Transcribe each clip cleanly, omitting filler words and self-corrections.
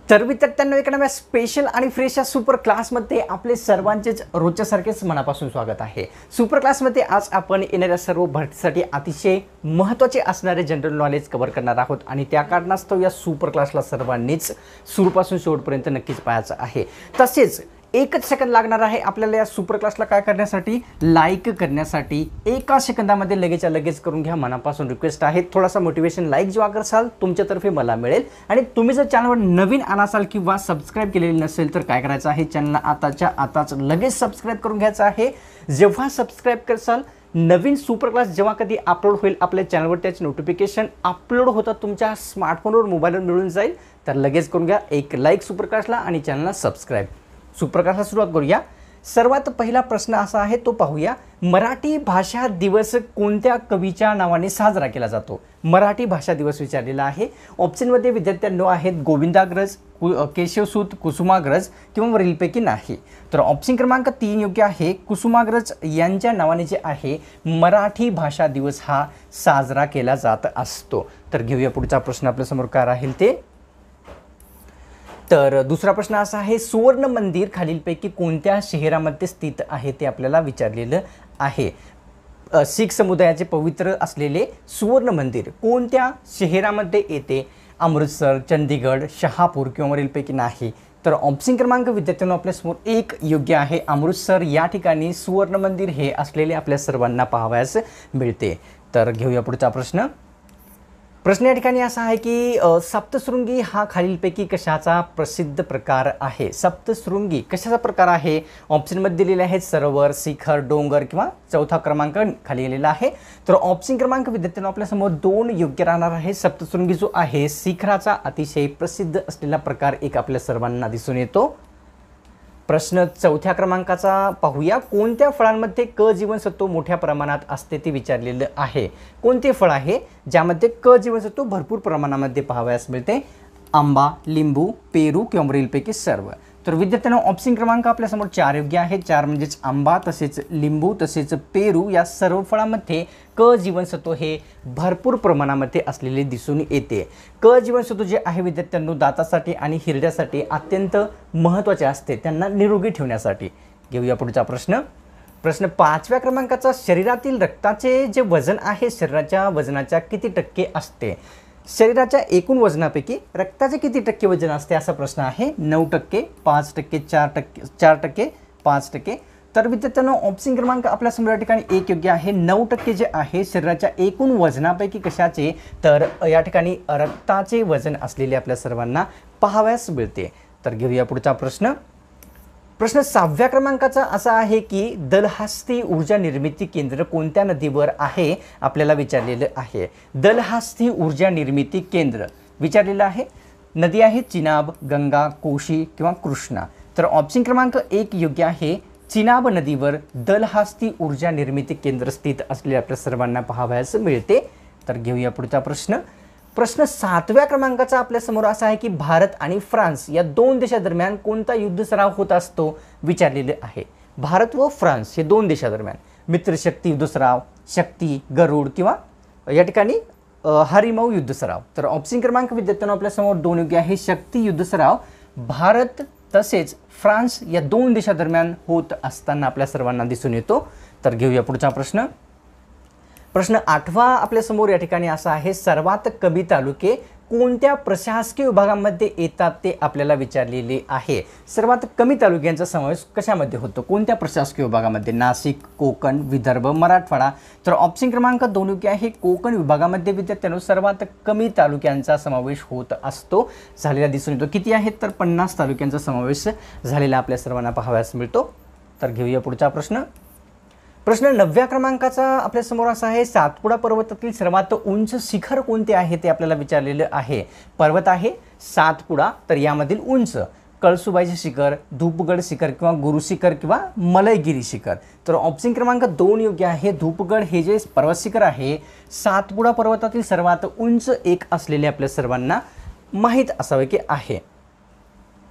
तर विद्यार्थ्यांनो एका नव्या स्पेशल आणि फ्रेश सुपर क्लासमध्ये आपले सर्वांचेच रोजच्यासारखेच मनापासून स्वागत आहे। सुपर क्लासमध्ये आज आपण येणाऱ्या सर्व भरतीसाठी अतिशय महत्त्वाचे असणारे जनरल नॉलेज कव्हर करणार आहोत आणि त्या कारणास्तव या सुपर क्लासला सर्वांनीच सुरूपासून शेवटपर्यंत नक्कीच पाहायचं आहे। तसेच एकच सेकंद लागणार आहे आपल्याला या सुपर क्लासला काय करण्यासाठी, लाईक करण्यासाठी। एका सेकंदामध्ये लगेचच्या लगेच करून घ्या, मनापासून रिक्वेस्ट आहे। थोडासा मोटिवेशन लाईक जेव्हा करसाल तुमच्यातर्फे मला मिळेल। आणि तुम्ही जर चॅनलवर नवीन आलासाल किंवा सबस्क्राइब केलेले नसेल तर काय करायचं आहे, चॅनलला आताच्या आताच लगेच सबस्क्राइब करून घ्यायचं आहे। जेव्हा सबस्क्राइब करसाल, नवीन सुपर क्लास जेव्हा कधी अपलोड होईल आपल्या चॅनलवर त्याचे नोटिफिकेशन अपलोड होतात तुमच्या स्मार्टफोनवर, मोबाईलवर मिळून जाईल। तर लगेच करून घ्या एक लाईक सुपर क्लासला आणि चॅनलला सबस्क्राइब। सुपर क्लासला सुरुवात करूया। सर्वात पहिला प्रश्न असा आहे तो पाहूया, मराठी भाषा दिवस कोणत्या कवीच्या नावाने साजरा केला जातो? मराठी भाषा दिवस विचारलेला आहे। ऑप्शनमध्ये विद्यार्थ्यांनो आहेत गोविंदाग्रज, केशवसूत, कुसुमाग्रज किंवा वरीलपैकी नाही। तर ऑप्शन क्रमांक 3 योग्य आहे। कुसुमाग्रज यांच्या नावाने जे आहे मराठी भाषा दिवस हा साजरा केला जात असतो। तर घेऊया पुढचा प्रश्न आपल्या समोर काय राहील ते। तर दुसरा प्रश्न असा आहे, सुवर्ण मंदिर खालीलपैकी कोणत्या शहरामध्ये स्थित आहे ते आपल्याला विचारलेलं आहे। शीख समुदायाचे पवित्र असलेले सुवर्ण मंदिर कोणत्या शहरामध्ये येते? अमृतसर, चंदीगड, शहापूर किंवा वरीलपैकी नाही। तर ऑप्शन क्रमांक विद्यार्थ्यांनो आपल्यासमोर 1 योग्य आहे। अमृतसर या ठिकाणी सुवर्ण मंदिर हे असलेले आपल्या सर्वांना पाहावयास मिळते। तर घेऊया पुढचा प्रश्न। प्रश्न या ठिकाणी असा आहे की सप्तशृंगी हा खालीलपैकी कशाचा प्रसिद्ध प्रकार आहे? सप्तशृंगी कशाचा प्रकार आहे? ऑप्शनमध्ये दिलेले आहेत सरोवर, शिखर, डोंगर किंवा चौथा क्रमांक खाली गेलेला आहे। तर ऑप्शन क्रमांक विद्यार्थ्यांनो आपल्यासमोर 2 योग्य राहणार आहे। सप्तशृंगी जो आहे शिखराचा अतिशय प्रसिद्ध असलेला प्रकार एक आपल्या सर्वांना दिसून येतो। प्रश्न चौथ्या क्रमांकाचा पाहूया, कोणत्या फळांमध्ये क जीवनसत्व मोठ्या प्रमाणात असते ते विचारलेलं आहे। कोणते फळ आहे ज्यामध्ये क जीवनसत्व भरपूर प्रमाणामध्ये पाहावयास मिळते? आंबा, लिंबू, पेरू किंवा वरीलपैकी सर्व। तर विद्यार्थ्यांनो ऑप्शन क्रमांक आपल्यासमोर 4 योग्य आहे। 4 म्हणजेच आंबा, तसेच लिंबू, तसेच पेरू या सर्व फळांमध्ये क जीवनसत्व हे भरपूर प्रमाणामध्ये असलेले दिसून येते। क जीवनसत्व जे आहे विद्यार्थ्यांनो दातासाठी आणि हिरड्यासाठी अत्यंत महत्त्वाचे असते, त्यांना निरोगी ठेवण्यासाठी। घेऊया पुढचा प्रश्न। प्रश्न 5व्या क्रमांकाचा, शरीरातील रक्ताचे जे वजन आहे शरीराच्या वजनाच्या किती टक्के असते? शरीराच्या एकूण वजनापैकी रक्ताचे किती टक्के वजन असते असा प्रश्न आहे। 9%, 5%, 4%, 5%। तर विद्यार्थ्यांनो ऑप्शन क्रमांक आपल्या समोर या ठिकाणी 1 योग्य आहे। 9% जे आहे शरीराच्या एकूण वजनापैकी कशाचे? तर या ठिकाणी रक्ताचे वजन असलेले आपल्या सर्वांना पाहावयास मिळते। तर घेऊया पुढचा प्रश्न। प्रश्न 6व्या क्रमांकाचा असा आहे की दलहस्ती ऊर्जा निर्मिती केंद्र कोणत्या नदीवर आहे आपल्याला विचारलेलं आहे। दलहस्ती ऊर्जा निर्मिती केंद्र विचारलेलं आहे। नदी आहे चिनाब, गंगा, कोशी किंवा कृष्णा। तर ऑप्शन क्रमांक 1 योग्य आहे। चिनाब नदीवर दलहस्ती ऊर्जा निर्मिती केंद्र स्थित असलेले आपल्या सर्वांना पाहावयास मिळते। तर घेऊया पुढचा प्रश्न। प्रश्न 7व्या क्रमांकाचा आपल्या समोर असा आहे की भारत आणि फ्रान्स या 2 देशांदरम्यान कोणता युद्ध सराव होत असतो विचारलेले आहे। भारत व फ्रान्स हे 2 देशांदरम्यान मित्रशक्ती युद्ध सराव, शक्ती, गरुड किंवा या ठिकाणी हरिमौ युद्ध सराव। तर ऑप्शन क्रमांक विद्यार्थ्यांनो आपल्यासमोर 2 योग्य आहे। शक्ती युद्ध सराव भारत तसेच फ्रान्स या 2 देशांदरम्यान होत असताना आपल्या सर्वांना दिसून येतो। तर घेऊया पुढचा प्रश्न। प्रश्न 8वा आपल्यासमोर या ठिकाणी असा आहे, सर्वात कमी तालुके कोणत्या प्रशासकीय विभागामध्ये येतात ते आपल्याला विचारलेले आहे। सर्वात कमी तालुक्यांचा समावेश कशामध्ये होतो? कोणत्या प्रशासकीय विभागामध्ये? नाशिक, कोकण, विदर्भ, मराठवाडा। तर ऑप्शन क्रमांक 2 योग्य आहे। कोकण विभागामध्ये विद्यार्थ्यांनो सर्वात कमी तालुक्यांचा समावेश होत असतो, झालेला दिसून येतो। किती आहेत? तर 50 तालुक्यांचा समावेश झालेला आपल्या सर्वांना पाहावयास मिळतो। तर घेऊया पुढचा प्रश्न। प्रश्न 9व्या क्रमांकाचा आपल्यासमोर असा आहे, सातपुडा पर्वतातील सर्वात उंच शिखर कोणते आहे ते आपल्याला विचारलेलं आहे। पर्वत आहे सातपुडा, तर यामधील उंच कळसुबाईचे शिखर, धूपगड शिखर किंवा गुरु शिखर किंवा मलयगिरी शिखर। तर ऑप्शन क्रमांक 2 योग्य आहे। धूपगड हे जे पर्वत शिखर आहे सातपुडा पर्वतातील सर्वात उंच एक असलेले आपल्या सर्वांना माहीत असावे की आहे।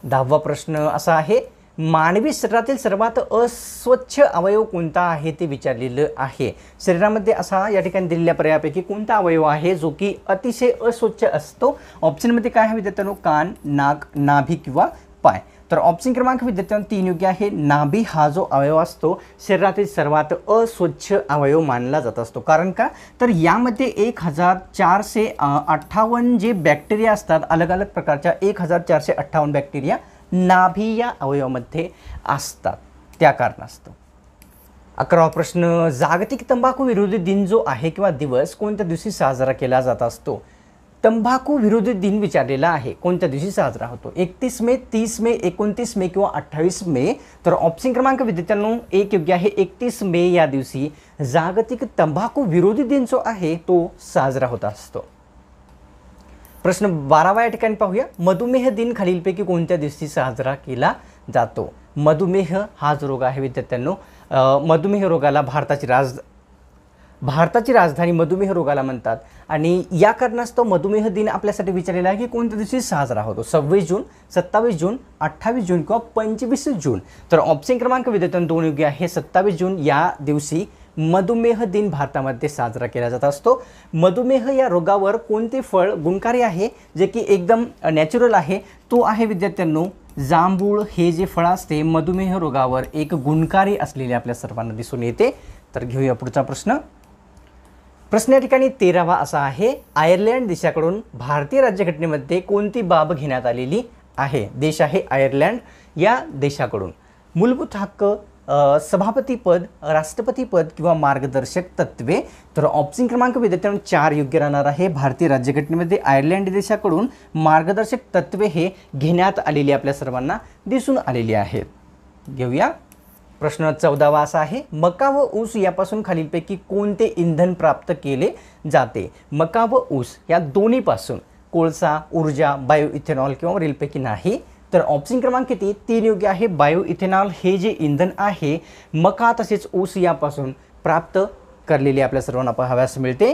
10वा प्रश्न असा आहे, मानवी शरीरातील सर्वात अस्वच्छ अवयव कोणता आहे ते विचारलेलं आहे। शरीरामध्ये असा या ठिकाणी दिलेल्या पर्यायापैकी कोणता अवयव आहे जो की अतिशय अस्वच्छ असतो? ऑप्शनमध्ये काय आहे विद्यार्थ्यांनो? कान, नाक, नाभी किंवा पाय। तर ऑप्शन क्रमांक विद्यार्थ्यांनो 3 योग्य आहे। नाभी हा जो अवयव असतो शरीरातील सर्वात अस्वच्छ अवयव मानला जात असतो। कारण का? तर यामध्ये 1458 जे बॅक्टेरिया असतात, अलग अलग प्रकारच्या 1458 बॅक्टेरिया नाभी या अवयवामध्ये असतात, त्या कारणास्तव। 11वा प्रश्न, जागतिक तंबाखू विरोधी दिन जो आहे किंवा दिवस कोणत्या दिवशी साजरा केला जात असतो? तंबाखू विरोधी दिन विचारलेला आहे, कोणत्या दिवशी साजरा होतो? 31 मे, 30 मे, 29 मे किंवा 28 मे? तर ऑप्शन क्रमांक विद्यार्थ्यांनो 1 योग्य आहे। 31 मे या दिवशी जागतिक तंबाखू विरोधी दिन जो आहे तो साजरा होत असतो। प्रश्न 12वा या ठिकाणी पाहूया। मधुमेह दिन खालीलपैकी कोणत्या दिवशी साजरा केला जातो? मधुमेह हा जो रोग आहे विद्यार्थ्यांनो, मधुमेह रोगाला भारताची राजधानी मधुमेह रोगाला म्हणतात आणि या कारणास्तव मधुमेह दिन आपल्यासाठी विचारलेला आहे की कोणत्या दिवशी साजरा होतो? 26 जून, 27 जून, 28 जून किंवा 25 जून? तर ऑप्शन क्रमांक विद्यार्थ्यांनो 2 योग्य आहे। 27 जून या दिवशी मधुमेह दिन भारतामध्ये साजरा केला जात असतो। मधुमेह या रोगावर कोणते फळ गुणकारी आहे जे की एकदम नॅचरल आहे? तो आहे विद्यार्थ्यांनो जांभूळ। हे जे फळ असते मधुमेह रोगावर एक गुणकारी असलेले आपल्या सर्वांना दिसून येते। तर घेऊया पुढचा प्रश्न। प्रश्न या ठिकाणी 13वा असा आहे। आयर्लंड देशाकडून भारतीय राज्यघटनेमध्ये कोणती बाब घेण्यात आलेली आहे? देश आहे आयर्लंड, या देशाकडून मूलभूत हक्क, सभापतीपद, राष्ट्रपतीपद किंवा मार्गदर्शक तत्वे? तर ऑप्शन क्रमांक विद्यार्थ्यांनो 4 योग्य राहणार आहे। भारतीय राज्यघटनेमध्ये आयर्लंड देशाकडून मार्गदर्शक तत्वे हे घेण्यात आलेली आपल्या सर्वांना दिसून आलेली आहेत। घेऊया प्रश्न 14वा असा आहे। मका व ऊस यापासून खालीलपैकी कोणते इंधन प्राप्त केले जाते? मका व ऊस या दोन्हीपासून कोळसा, ऊर्जा, बायो इथेनॉल किंवा वरीलपैकी नाही? तर ऑप्शन क्रमांक किती? 3 योग्य आहे। बायो इथेनॉल हे जे इंधन आहे मका तसेच ऊस यापासून प्राप्त करलेले आपल्या सर्वांना पाहावयास मिळते।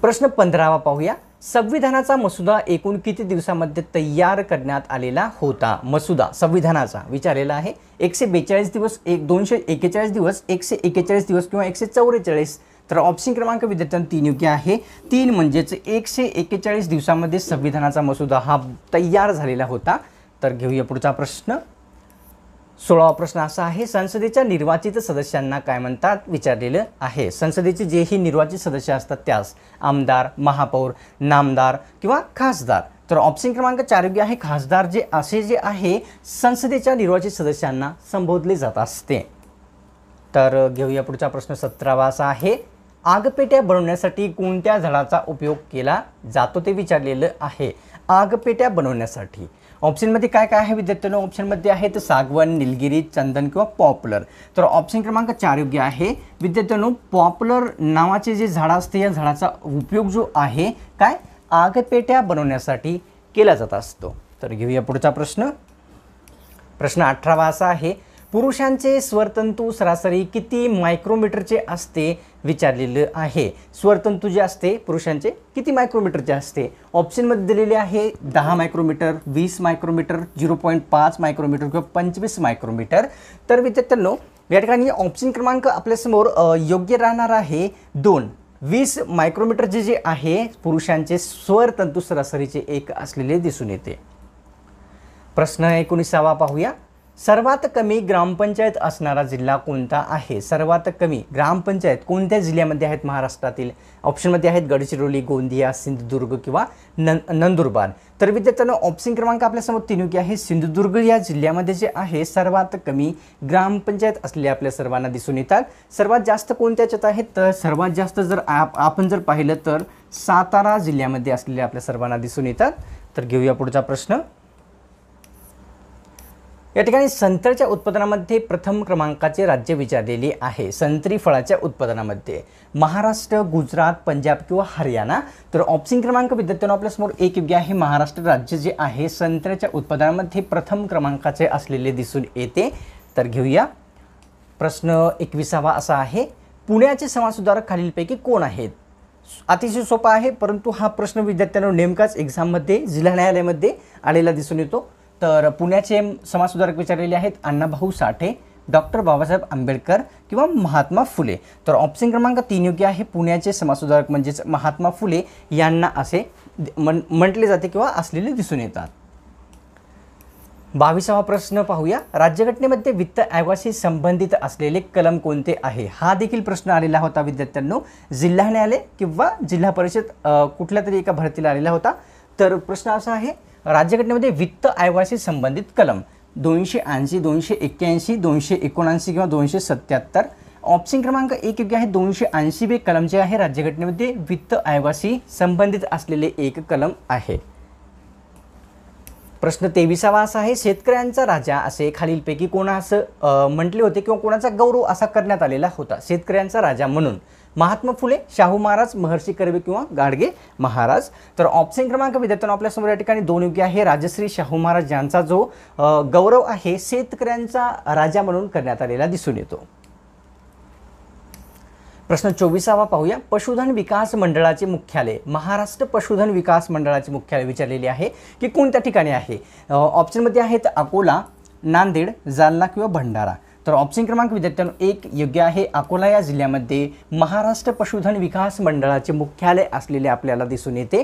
प्रश्न 15वा पाहूया। संविधानाचा मसुदा एकूण किती दिवसामध्ये तयार करण्यात आलेला होता? मसुदा संविधानाचा विचारलेला आहे। 142 दिवस, 241 दिवस, 141 दिवस किंवा 144? तर ऑप्शन क्रमांक विद्यार्थ्यांनो 3 योग्य आहे। 3 म्हणजेच 141 दिवसामध्ये संविधानाचा मसुदा हा तयार झालेला होता। तर घेऊया पुढचा प्रश्न। 16वा प्रश्न असा आहे। संसदेच्या निर्वाचित सदस्यांना काय म्हणतात? विचारलेलं आहे। संसदेचे जेही निर्वाचित सदस्य असतात त्यास आमदार, महापौर, नामदार किंवा खासदार? तर ऑप्शन क्रमांक 4 योग्य आहे। खासदार जे असे जे आहे संसदेच्या निर्वाचित सदस्यांना संबोधले जात असते। तर घेऊया पुढचा प्रश्न 17वा असा आहे। आगपेट्या बनवण्यासाठी कोणत्या झाडाचा उपयोग केला जातो ते विचारलेलं आहे। आगपेट्या बनवण्यासाठी ऑप्शनमध्ये काय काय आहे विद्यार्थ्यांनो? ऑप्शनमध्ये आहेत सागवन, निलगिरी, चंदन किंवा पॉप्युलर? तर ऑप्शन क्रमांक 4 योग्य आहे। विद्यार्थ्यांनो पॉप्युलर नावाचे जे झाड असते या झाडाचा उपयोग जो आहे काय आगपेट्या बनवण्यासाठी केला जात असतो। तर घेऊया पुढचा प्रश्न। प्रश्न 18वा असा आहे। पुरुषांचे स्वरतंतू सरासरी किती मायक्रोमीटरचे असते विचारलेलं आहे? स्वरतंतू जे असते पुरुषांचे किती मायक्रोमीटरचे असते? ऑप्शनमध्ये दिलेले आहे 10 मायक्रोमीटर, 20 मायक्रोमीटर, 0.5 मायक्रोमीटर किंवा 25 मायक्रोमीटर? तर विद्यार्थ्यांनो या ठिकाणी ऑप्शन क्रमांक आपल्यासमोर योग्य राहणार आहे 2। 20 मायक्रोमीटर जे आहे पुरुषांचे स्वरतंतू सरासरीचे एक असलेले दिसून येते। प्रश्न 19वा पाहूया। सर्वात कमी ग्रामपंचायत असणारा जिल्हा कोणता आहे? सर्वात कमी ग्रामपंचायत कोणत्या जिल्ह्यामध्ये आहेत महाराष्ट्रातील? ऑप्शनमध्ये आहेत गडचिरोली, गोंदिया, सिंधुदुर्ग किंवा नंदुरबार? तर विद्यार्थ्यांनो ऑप्शन क्रमांक आपल्यासमोर 3 योग्य आहे। सिंधुदुर्ग या जिल्ह्यामध्ये जे आहे सर्वात कमी ग्रामपंचायत असलेले आपल्या सर्वांना दिसून येतात। सर्वात जास्त कोणत्याच्यात आहेत? तर सर्वात जास्त जर आपण जर पाहिलं तर सातारा जिल्ह्यामध्ये असलेले आपल्या सर्वांना दिसून येतात। तर घेऊया पुढचा प्रश्न। या ठिकाणी संत्र्याच्या उत्पादनामध्ये प्रथम क्रमांकाचे राज्य विचारलेले आहे। संत्री फळाच्या उत्पादनामध्ये महाराष्ट्र, गुजरात, पंजाब किंवा हरियाणा? तर ऑप्शन क्रमांक विद्यार्थ्यांनो आपल्यासमोर 1 योग्य आहे। महाराष्ट्र राज्य जे आहे संत्र्याच्या उत्पादनामध्ये प्रथम क्रमांकाचे असलेले दिसून येते। तर घेऊया प्रश्न 21वा असा आहे। पुण्याचे समाजसुधारक खालीलपैकी कोण आहेत? अतिशय सोपा आहे परंतु हा प्रश्न विद्यार्थ्यांनो नेमकाच एक्झाममध्ये जिल्हा न्यायालयामध्ये आलेला दिसून येतो। तर पुण्याचे समाजसुधारक विचारलेले आहेत अण्णाभाऊ साठे, डॉक्टर बाबासाहेब आंबेडकर किंवा महात्मा फुले. तर ऑप्शन क्रमांक 3 योग्य आहे. पुण्याचे समाजसुधारक म्हणजेच महात्मा फुले यांना असे म्हटले जाते किंवा असलेले दिसून येतात. 22वा प्रश्न पाहूया. राज्यघटनेमध्ये वित्त आयोगाशी संबंधित असलेले कलम कोणते आहे? हा देखील प्रश्न आलेला होता विद्यार्थ्यांनो. जिल्हा न्यायालय किंवा जिल्हा परिषद कुठल्या तरी एका भरतीला आलेला होता. तर प्रश्न असा आहे, राज्यघटनेमध्ये वित्त आयोगाशी संबंधित कलम 280, 281, 279 किंवा 277. ऑप्शन क्रमांक 1 योग्य आहे. 280 कलम जे आहे राज्यघटनेमध्ये वित्त आयोगाशी संबंधित असलेले एक कलम आहे. प्रश्न 23वा असा आहे, शेतकऱ्यांचा राजा असे खालीलपैकी कोणास म्हटले होते किंवा कोणाचा गौरव असा करण्यात आलेला होता? शेतकऱ्यांचा राजा म्हणून महात्मा फुले, शाहू महाराज, महर्षी कर्वे किंवा गाडगे महाराज. तर ऑप्शन क्रमांक विद्यार्थ्यांनो आपल्यासमोर या ठिकाणी 2 योग्य आहे. राजश्री शाहू महाराज यांचा जो गौरव आहे शेतकऱ्यांचा राजा म्हणून करण्यात आलेला दिसून येतो. प्रश्न 24वा पाहूया. पशुधन विकास मंडळाचे मुख्यालय, महाराष्ट्र पशुधन विकास मंडळाचे मुख्यालय विचारलेले आहे की कोणत्या ठिकाणी आहे? ऑप्शनमध्ये आहेत अकोला, नांदेड, जालना किंवा भंडारा. तर ऑप्शन क्रमांक विद्यार्थ्यांनो 1 योग्य आहे. अकोला या जिल्ह्यामध्ये महाराष्ट्र पशुधन विकास मंडळाचे मुख्यालय असलेले आपल्याला दिसून येते.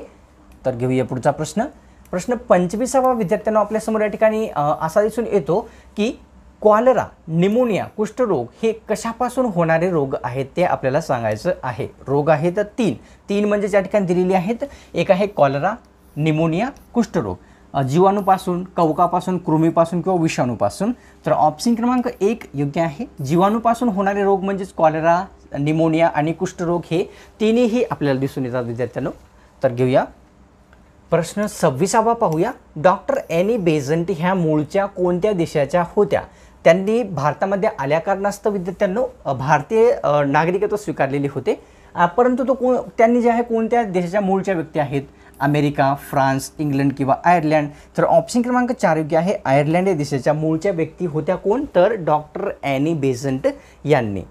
तर घेऊया पुढचा प्रश्न. प्रश्न 25वा विद्यार्थ्यांनो आपल्यासमोर या ठिकाणी असा दिसून येतो की कॉलरा, निमोनिया, कुष्ठरोग हे कशापासून होणारे रोग आहेत ते आपल्याला सांगायचं आहे. रोग आहेत 3 म्हणजे या ठिकाणी दिलेली आहेत. एक आहे कॉलरा, निमोनिया, कुष्ठरोग. जीवाणूपासून, कवकापासून, कृमीपासून किंवा विषाणूपासून. तर ऑप्शन क्रमांक 1 योग्य आहे. जीवाणूपासून होणारे रोग म्हणजेच कॉलरा, निमोनिया आणि कुष्ठरोग हे तिन्ही आपल्याला दिसून येतात विद्यार्थ्यांनो. तर घेऊया प्रश्न 26वा पाहूया. डॉक्टर ॲनी बेझंट ह्या मूळच्या कोणत्या देशाच्या होत्या? त्यांनी भारतामध्ये आल्या कारणास्तव विद्यार्थ्यांनो भारतीय नागरिकत्व स्वीकारलेले होते. परंतु त्यांनी जे आहे कोणत्या देशाच्या मूळच्या व्यक्ती आहेत? अमेरिका, फ्रान्स, इंग्लंड किंवा आयर्लंड. तर ऑप्शन क्रमांक 4 योग्य आहे. आयर्लंड या देशाच्या मूळच्या व्यक्ती होत्या कोण? तर डॉक्टर ॲनी बेझंट यांनी.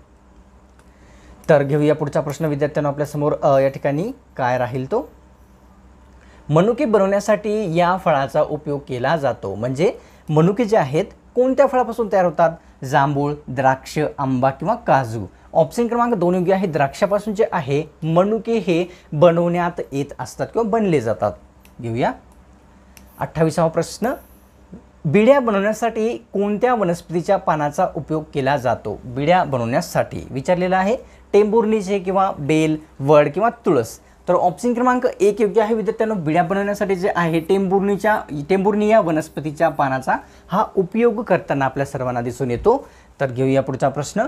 तर घेऊया पुढचा प्रश्न विद्यार्थ्यांनो आपल्यासमोर या ठिकाणी काय राहील तो. मनुके बनवण्यासाठी या फळाचा उपयोग केला जातो. म्हणजे मनुके जे आहेत कोणत्या फळापासून तयार होतात? जांभूळ, द्राक्ष, आंबा किंवा काजू. ऑप्शन क्रमांक 2 योग्य आहे. द्राक्षापासून जे आहे मनुके हे बनवण्यात येत असतात किंवा बनले जातात. घेऊया 28वा प्रश्न. बिड्या बनवण्यासाठी कोणत्या वनस्पतीच्या पानाचा उपयोग केला जातो? बिड्या बनवण्यासाठी विचारलेला आहे. टेंभुर्णीचे किंवा बेल, वड किंवा तुळस. तर ऑप्शन क्रमांक 1 योग्य आहे विद्यार्थ्यांनो. बिड्या बनवण्यासाठी जे आहे टेंभुर्णी या वनस्पतीच्या पानाचा हा उपयोग करताना आपल्या सर्वांना दिसून येतो. तर घेऊया पुढचा प्रश्न.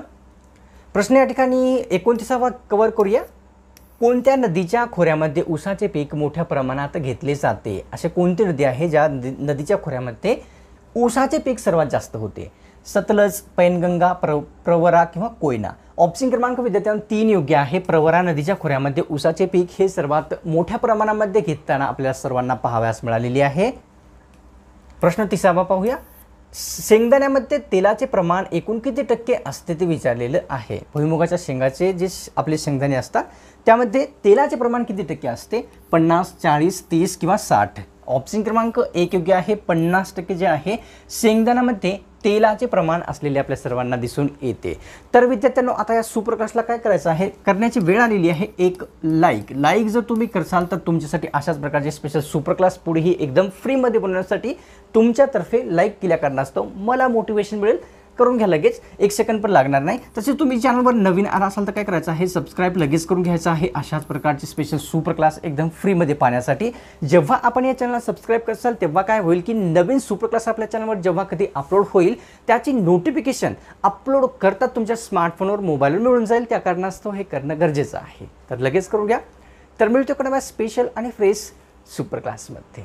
प्रश्न या ठिकाणी 29वा कव्हर करूया. कोणत्या नदीच्या खोऱ्यामध्ये ऊसाचे पीक मोठ्या प्रमाणात घेतले जाते? असे कोणती नदी आहे ज्या नदीच्या खोऱ्यामध्ये ऊसाचे पीक सर्वात जास्त होते? सतलज, पैनगंगा, प्रवरा किंवा कोयना. ऑप्शन क्रमांक विद्यार्थ्यांनो 3 योग्य आहे. प्रवरा नदीच्या खोऱ्यामध्ये ऊसाचे पीक हे सर्वात मोठ्या प्रमाणामध्ये घेताना आपल्या सर्वांना पाहावयास मिळालेली आहे. प्रश्न 30वा पाहूया. शेंगदाण्यामध्ये तेलाचे प्रमाण एकूण किती टक्के असते ते विचारलेलं आहे? भुईमुगाच्या शेंगाचे जे आपले शेंगदाणे असतात त्यामध्ये तेलाचे प्रमाण किती टक्के असते? 50, 40, 30 किंवा 60. ऑप्शन क्रमांक 1 योग्य आहे. 50% जे आहे शेंगदाण्यामध्ये तेलाचे प्रमाण असलेले आपल्या सर्वांना दिसून येते. तर विद्यार्थ्यांनो आता या सुप्रकाशला काय करायचं आहे? करण्याची वेळ आलेली आहे. एक लाईक जर तुम्ही करसाल तर तुमच्यासाठी अशाच प्रकारचे स्पेशल सुप्रक्लास पुढेही एकदम फ्रीमध्ये बनवण्यासाठी तुमच्यातर्फे लाईक केल्या कारणास्तव मला मोटिवेशन मिळेल. करून घ्या लगेच, 1 सेकंड पण लागणार नाही. तसेच तुम्ही चॅनलवर नवीन आला असाल तर काय करायचं आहे? सबस्क्राईब लगेच करून घ्यायचं आहे अशाच प्रकारचे स्पेशल सुपर क्लास एकदम फ्रीमध्ये पाहण्यासाठी. जेव्हा आपण या चॅनलला सबस्क्राईब करसाल तेव्हा काय होईल की नवीन सुपर क्लास आपल्या चॅनलवर जेव्हा कधी अपलोड होईल त्याची नोटिफिकेशन अपलोड करतात तुमच्या स्मार्टफोनवर, मोबाईलवर मिळून जाईल. त्या कारणास्तव हे करणं गरजेचं आहे. तर लगेच करून घ्या. तर मिळतो कडे स्पेशल आणि फ्रेश सुपर क्लासमध्ये.